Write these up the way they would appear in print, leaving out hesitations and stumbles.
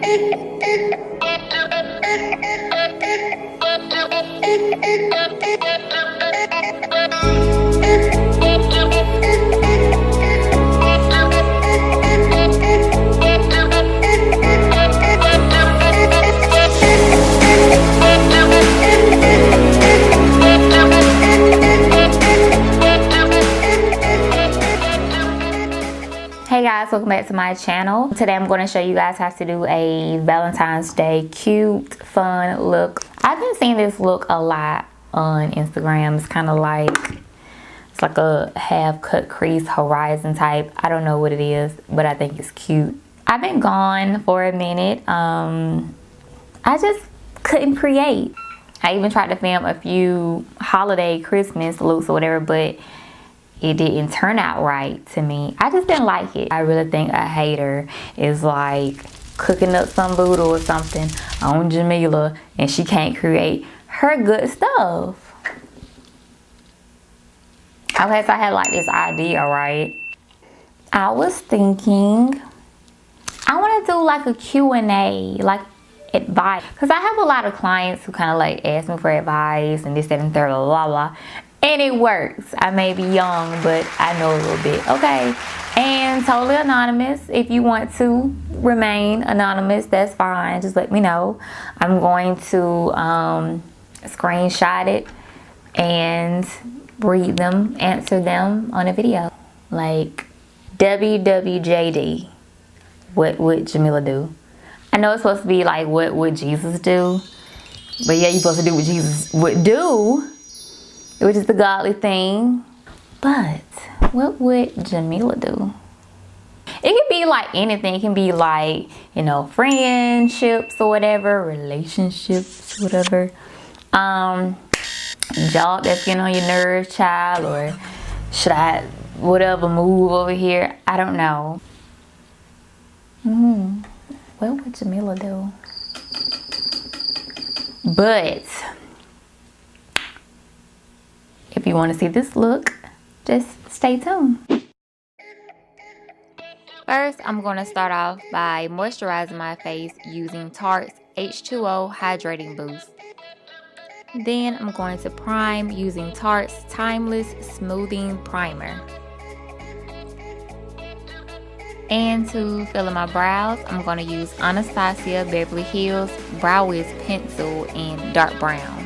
Hey guys, welcome back to my channel. Today I'm going to show you guys how to do a Valentine's Day cute, fun look. I've been seeing this look a lot on Instagram. It's kind of like, it's like a half cut crease horizon type. I don't know what it is, but I think it's cute. I've been gone for a minute. I just couldn't create. I even tried to film a few holiday Christmas looks or whatever, but it didn't turn out right to me. I just didn't like it. I really think a hater is like cooking up some voodoo or something on Jamila and she can't create her good stuff. Okay, so I had like this idea, right? I was thinking I want to do like a Q&A, like advice, because I have a lot of clients who kind of like ask me for advice and this, that, and third, blah, blah, blah. And it works. I may be young, but I know a little bit, okay? And totally anonymous. If you want to remain anonymous, that's fine. Just let me know. I'm going to screenshot it and read them, answer them on a video. Like, WWJD. What would Jamila do? I know it's supposed to be like, what would Jesus do? But yeah, you're supposed to do what Jesus would do, which is the godly thing. But what would Jamila do? It can be like anything. It can be like, you know, friendships or whatever, relationships, whatever. Job that's getting on your nerves, child, or should I, whatever, move over here? I don't know. What would Jamila do? But if you want to see this look, just stay tuned. First, I'm going to start off by moisturizing my face using Tarte's H2O Hydrating Boost. Then I'm going to prime using Tarte's Timeless Smoothing Primer. And to fill in my brows, I'm going to use Anastasia Beverly Hills Brow Wiz Pencil in dark brown.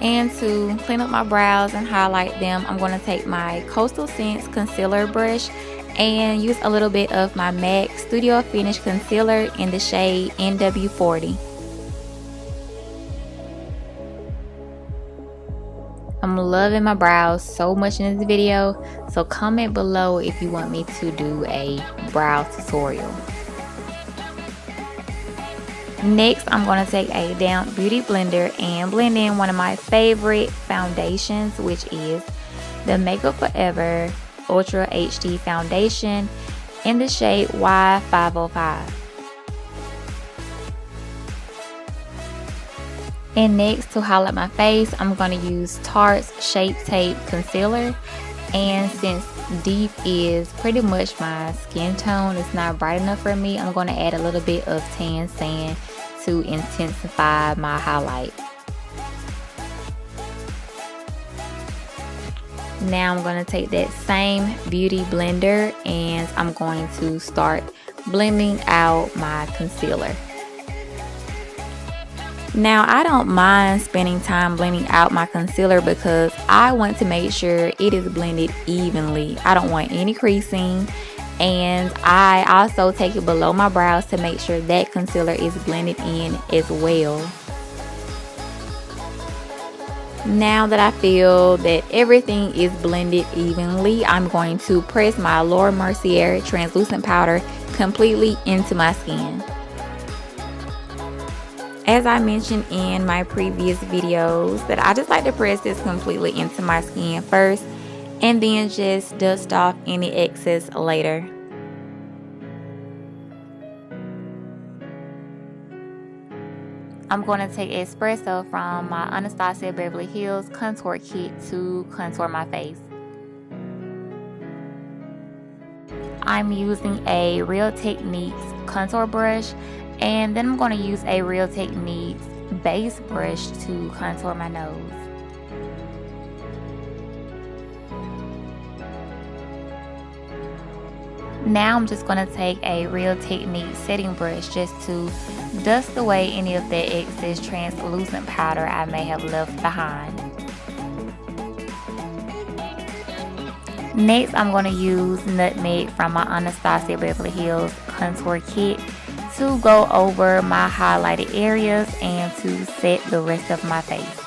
And to clean up my brows and highlight them, I'm going to take my Coastal Scents concealer brush and use a little bit of my MAC Studio Finish concealer in the shade NW40. I'm loving my brows so much in this video, so comment below if you want me to do a brow tutorial. Next, I'm going to take a damp beauty blender and blend in one of my favorite foundations, which is the Makeup Forever Ultra HD Foundation in the shade Y505. And next, to highlight my face, I'm going to use Tarte's Shape Tape Concealer. And since deep is pretty much my skin tone, it's not bright enough for me, I'm going to add a little bit of tan sand to intensify my highlight. Now I'm going to take that same beauty blender and I'm going to start blending out my concealer. Now, I don't mind spending time blending out my concealer because I want to make sure it is blended evenly. I don't want any creasing, and I also take it below my brows to make sure that concealer is blended in as well. Now that I feel that everything is blended evenly, I'm going to press my Laura Mercier translucent powder completely into my skin. As I mentioned in my previous videos, that I just like to press this completely into my skin first and then just dust off any excess later. I'm going to take Espresso from my Anastasia Beverly Hills Contour Kit to contour my face. I'm using a Real Techniques contour brush, and then I'm going to use a Real Techniques base brush to contour my nose. Now I'm just going to take a Real Techniques setting brush just to dust away any of the excess translucent powder I may have left behind. Next, I'm going to use Nutmeg from my Anastasia Beverly Hills Contour Kit to go over my highlighted areas and to set the rest of my face.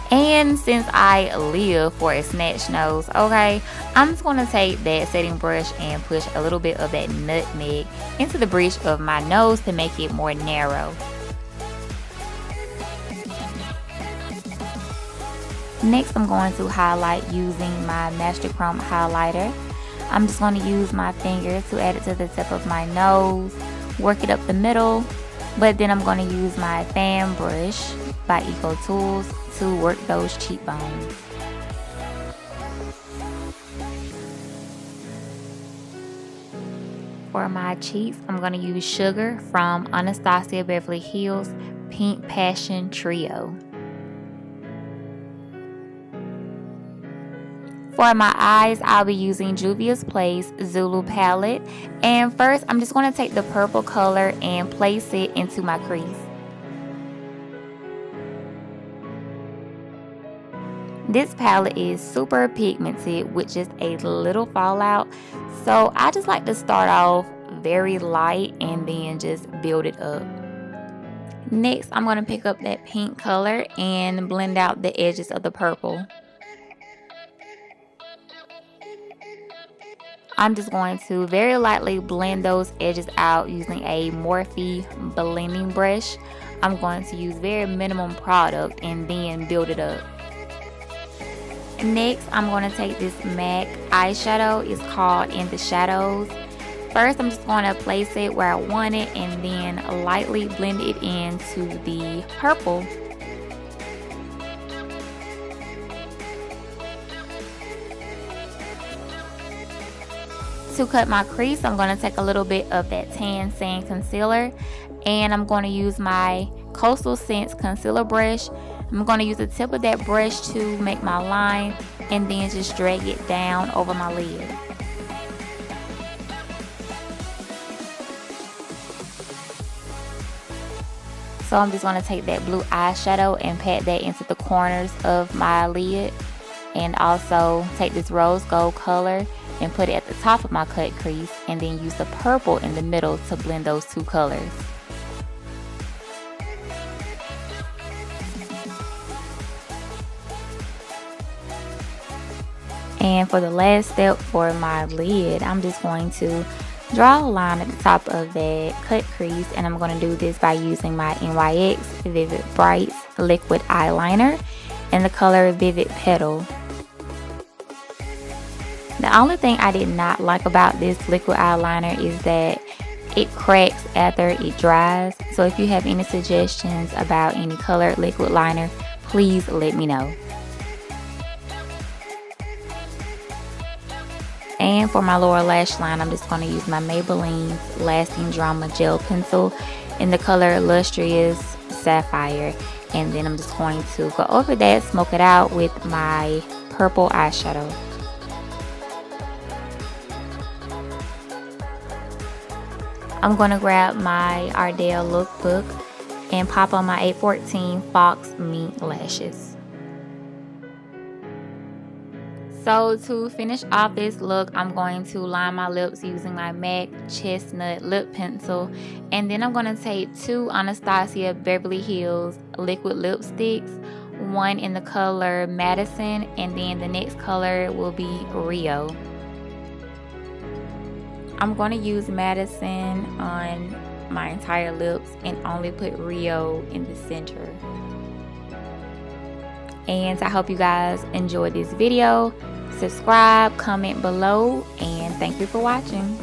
And since I live for a snatch nose, okay, I'm just going to take that setting brush and push a little bit of that nutmeg into the bridge of my nose to make it more narrow. Next, I'm going to highlight using my Master Chrome highlighter. I'm just going to use my finger to add it to the tip of my nose, work it up the middle, but then I'm going to use my fan brush by Eco Tools to work those cheekbones. For my cheeks, I'm going to use Sugar from Anastasia Beverly Hills Pink Passion Trio. For my eyes, I'll be using Juvia's Place Zulu palette. And first, I'm just going to take the purple color and place it into my crease. This palette is super pigmented with just a little fallout. So I just like to start off very light and then just build it up. Next, I'm going to pick up that pink color and blend out the edges of the purple. I'm just going to very lightly blend those edges out using a Morphe blending brush. I'm going to use very minimum product and then build it up. Next, I'm going to take this MAC eyeshadow. It's called In the Shadows. First, I'm just going to place it where I want it and then lightly blend it into the purple. To cut my crease, I'm going to take a little bit of that Tan Sand concealer and I'm going to use my Coastal Scents concealer brush. I'm going to use the tip of that brush to make my line and then just drag it down over my lid. So I'm just going to take that blue eyeshadow and pat that into the corners of my lid, and also take this rose gold color and put it at the top of my cut crease and then use the purple in the middle to blend those two colors. And for the last step for my lid, I'm just going to draw a line at the top of that cut crease, and I'm going to do this by using my NYX Vivid Brights liquid eyeliner in the color Vivid Petal. The only thing I did not like about this liquid eyeliner is that it cracks after it dries. So if you have any suggestions about any colored liquid liner, please let me know. And for my lower lash line, I'm just going to use my Maybelline Lasting Drama Gel Pencil in the color Lustrous Sapphire. And then I'm just going to go over that, smoke it out with my purple eyeshadow. I'm going to grab my Ardell lookbook and pop on my 814 Faux Mink lashes. So to finish off this look, I'm going to line my lips using my MAC Chestnut Lip Pencil. And then I'm going to take two Anastasia Beverly Hills liquid lipsticks. One in the color Madison, and then the next color will be Rio. I'm going to use Madison on my entire lips and only put Rio in the center. And I hope you guys enjoyed this video. Subscribe, comment below, and thank you for watching.